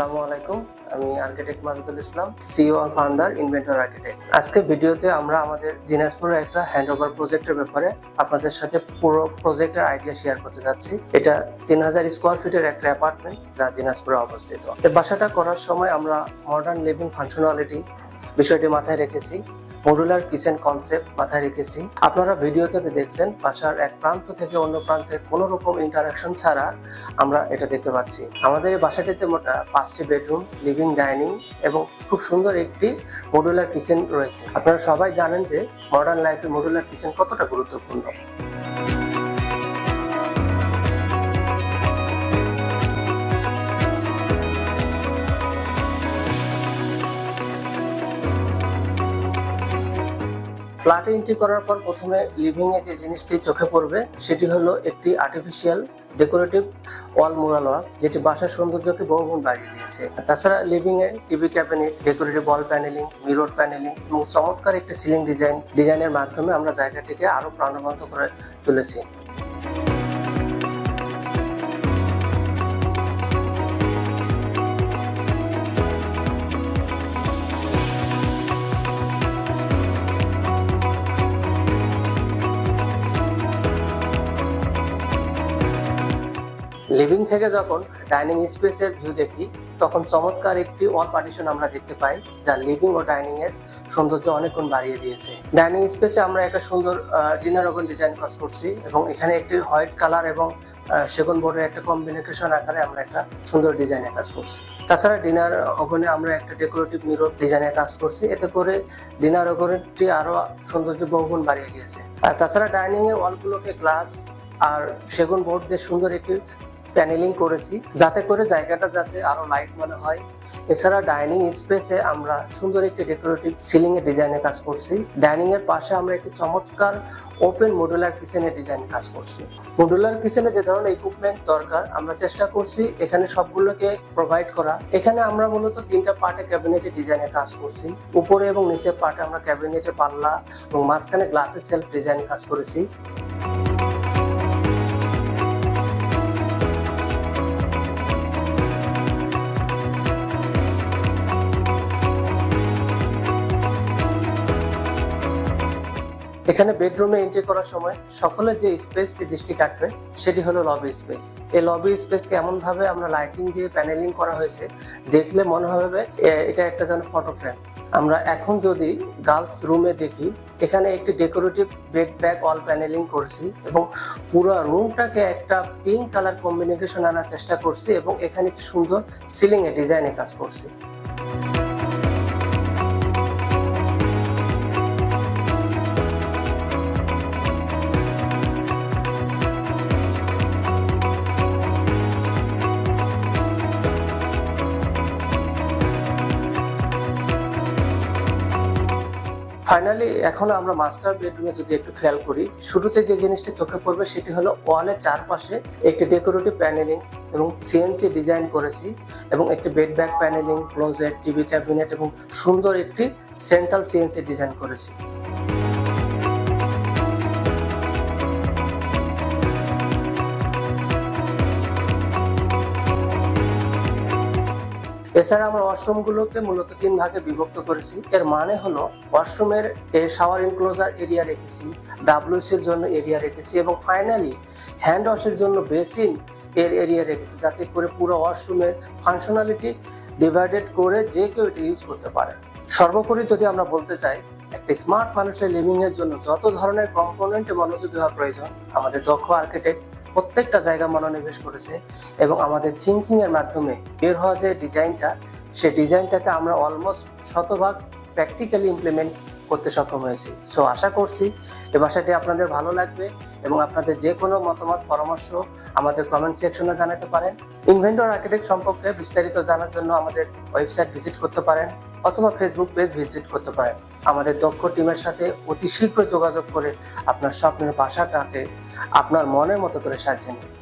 আসসালামু আলাইকুম। আমি আর্কিটেক্ট মাজিদুল ইসলাম, সিইও আর ফাউন্ডার ইনভেন্টর আর্কিটেক্ট। আজকে ভিডিওতে আমরা আমাদের দিনাজপুরের একটা হ্যান্ডওভার প্রজেক্টের ব্যাপারে আপনাদের সাথে পুরো প্রজেক্টের আইডিয়া শেয়ার করতে যাচ্ছি। এটা 3000 স্কোয়ার ফিটের একটা অ্যাপার্টমেন্ট যা দিনাজপুরে অবস্থিত। এই বাসাটা করার সময় আমরা মডার্ন লিভিং ফাংশনালিটি বিষয়টি মাথায় রেখেছি, মডুলার কিচেন কনসেপ্ট মাথায় রেখেছি। আপনারা ভিডিওতে দেখছেন বাসার এক প্রান্ত থেকে অন্য প্রান্তে কোনো রকম ইন্টারাকশন ছাড়া আমরা এটা দেখতে পাচ্ছি। আমাদের এই বাসাটিতে মোট 5টি বেডরুম, লিভিং, ডাইনিং এবং খুব সুন্দর একটি মডুলার কিচেন রয়েছে। আপনারা সবাই জানেন যে মডার্ন লাইফে মডুলার কিচেন কতটা গুরুত্বপূর্ণ। ফ্ল্যাটে এন্ট্রি করার পর প্রথমে লিভিং এ যে জিনিসটি চোখে পড়বে সেটি হলো একটি artificial decorative wall mural work, যেটি বাসার সৌন্দর্যকে বহুগুণ বাড়িয়ে দিয়েছে। তাছাড়া লিভিং এ TV cabinet, decorative wall panelling, mirror panelling এবং চমৎকার একটি সিলিং ডিজাইনের মাধ্যমে আমরা জায়গাটিকে আরো প্রাণবন্ত করে তুলেছি। লিভিং থেকে যখন ডাইনিং স্পেসের ভিউ দেখি তখন চমৎকার একটি ওয়াল পার্টিশন আমরা দেখতে পাই, যা লিভিং ও ডাইনিং এর সৌন্দর্য অনেক গুণ বাড়িয়ে দিয়েছে। ডাইনিং স্পেসে আমরা একটা সুন্দর ডিনার ওভেন ডিজাইন কাজ করছি এবং এখানে একটি হোয়াইট কালার এবং সেগুন বোর্ডের একটা কম্বিনেশন আকারে আমরা একটা সুন্দর ডিজাইনের কাজ করছি। তাছাড়া ডিনার ওভেনে আমরা একটা ডেকোরেটিভ মিরর ডিজাইনের কাজ করছি, এতে করে ডিনার ওভেনটি আরো সৌন্দর্য বহুগুণ বাড়িয়ে দিয়েছে। আর তাছাড়া ডাইনিং এর ওয়ালগুলোকে গ্লাস আর সেগুন বোর্ড দিয়ে সুন্দর একটি প্যানেলিং করেছি, যাতে করে জায়গাটা যাতে আরো লাইট মনে হয়। এছাড়া ডাইনিং স্পেসে আমরা সুন্দর একটি ডেকোরেটিভ সিলিং এর ডিজাইনের কাজ করছি। ডাইনিং এর পাশে আমরা একটি চমৎকার ওপেন মডুলার কিচেনের ডিজাইনের কাজ করছি। মডুলার কিচেনে যে ধরনের ইকুইপমেন্ট দরকার আমরা চেষ্টা করছি এখানে সবগুলোকে প্রোভাইড করা। এখানে আমরা মূলত 3টা পার্টে ক্যাবিনেটের ডিজাইনের কাজ করছি। উপরে এবং নিচের পার্টে আমরা ক্যাবিনেটের পাল্লা এবং মাঝখানে গ্লাসের সেলফ ডিজাইনের কাজ করেছি। এখানে বেডরুমে এন্ট্রি করার সময় সকলের যে স্পেসটি দৃষ্টি কাটবে সেটি হলো লবি স্পেস। এই লবি স্পেসকে এমন ভাবে আমরা লাইটিং দিয়ে প্যানেলিং করা হয়েছে, দেখলে মনে হবে এটা একটা যেন ফটো ফ্রেম। আমরা এখন যদি গার্লস রুমে দেখি, এখানে একটি ডেকোরেটিভ বেড ব্যাক ওয়াল প্যানেলিং করেছি এবং পুরো রুমটাকে একটা পিঙ্ক কালার কম্বিনেশন আনার চেষ্টা করছি এবং এখানে একটি সুন্দর সিলিং এ ডিজাইনে কাজ করছি। ফাইনালি এখন আমরা মাস্টার বেডরুমে যদি একটু খেয়াল করি, শুরুতে যে জিনিসটি চোখে পড়বে সেটি হলো ওয়ালের চারপাশে একটি ডেকোরেটিভ প্যানেলিং এবং সিএনসি ডিজাইন করেছি এবং একটি bed back panelling, closet, TV cabinet এবং সুন্দর একটি সেন্ট্রাল সিএনসি ডিজাইন করেছি। এছাড়া আমরা ওয়াশরুমগুলোকে মূলত 3 ভাগে বিভক্ত করেছি। এর মানে হলো ওয়াশরুমের শাওয়ার ইনক্লোজার এরিয়া রেখেছি, ডাব্লিউসি এর জন্য এরিয়া রেখেছি এবং ফাইনালি হ্যান্ড ওয়াশের জন্য বেসিন এর এরিয়া রেখেছি, যাতে করে পুরো ওয়াশরুমের ফাংশনালিটি ডিভাইডেড করে যে কেউ এটা ইউজ করতে পারে। সর্বোপরি যদি আমরা বলতে চাই, একটা স্মার্ট মানুষের লিভিং এর জন্য যত ধরনের কম্পোনেন্টে মনোযোগী হওয়া প্রয়োজন, আমাদের দক্ষ আর্কিটেক্ট প্রত্যেকটা জায়গা মনোনিবেশ করেছে এবং আমাদের থিঙ্কিং এর মাধ্যমে বের হওয়া যে ডিজাইনটা, সেই ডিজাইনটাকে আমরা অলমোস্ট শতভাগ প্র্যাকটিক্যালি ইমপ্লিমেন্ট করতে সক্ষম হয়েছি। সো আশা করছি এই বাসাটি আপনাদের ভালো লাগবে এবং আপনাদের যে কোনো মতামত পরামর্শ আমাদের কমেন্ট সেকশনে জানাতে পারেন। ইনভেন্টর আর্কিটেক্ট সম্পর্কে বিস্তারিত জানার জন্য আমাদের ওয়েবসাইট ভিজিট করতে পারেন অথবা ফেসবুক পেজ ভিজিট করতে পারেন। আমাদের দক্ষ টিমের সাথে অতি শীঘ্র যোগাযোগ করে আপনার স্বপ্নের বাসাটাকে আপনার মনের মতো করে সাজিয়ে নিন।